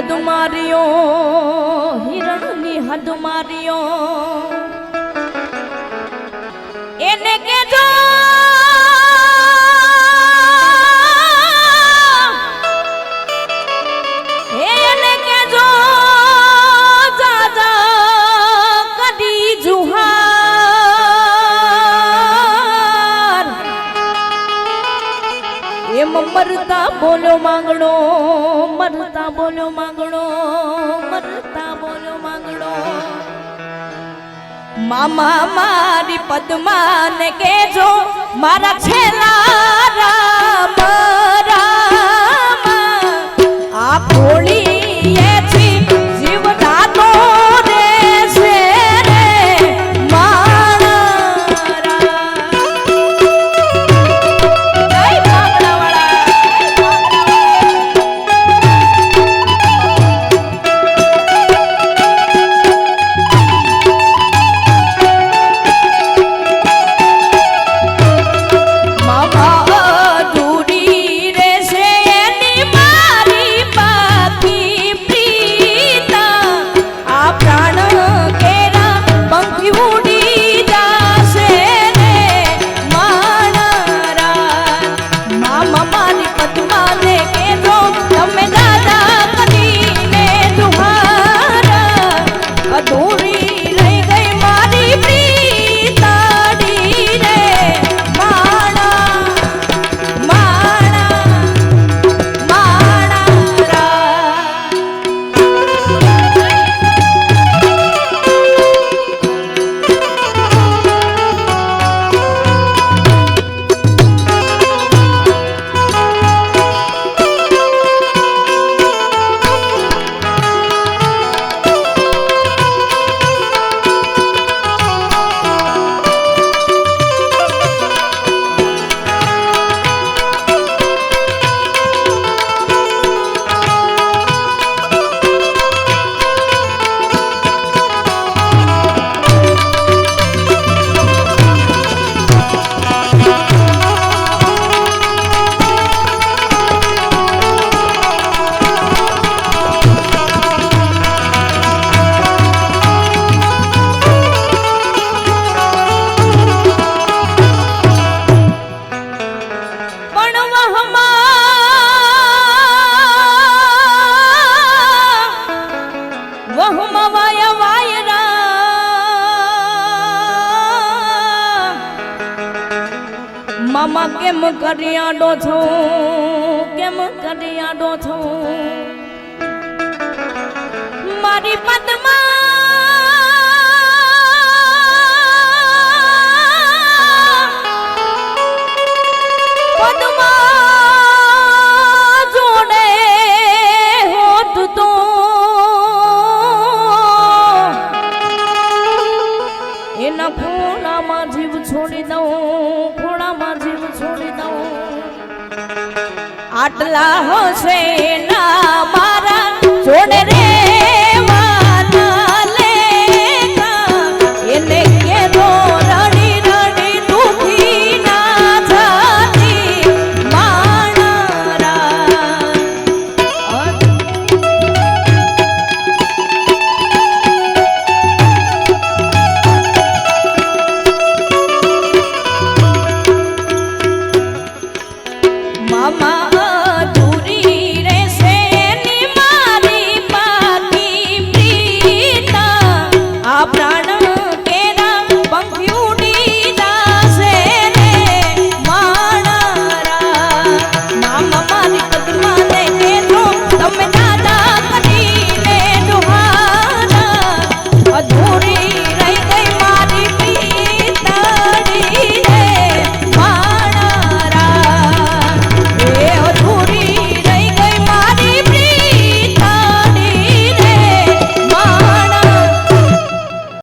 હદ માર્યો હિરણની હદ માર્યો એને કેજો એને કેજો જાજા કદી જુહાર એમ મરતા બોલો માંગણો મરતા બોલો માંગણો મરતા બોલો માંગણો મામા મારી પદ્માને કેજો મારા છેલા રામ રામ આ ભોળી એથી જીવ દાતો રે છે રે મામા કેમ કરિયાડો છો કેમ કરિયાડો છો મારી પદ્મા પદ્મા જોડે હોત તો એના ખોળામાં જીવ છોડી દઉં આટલા હશે ના મારા જોડે રે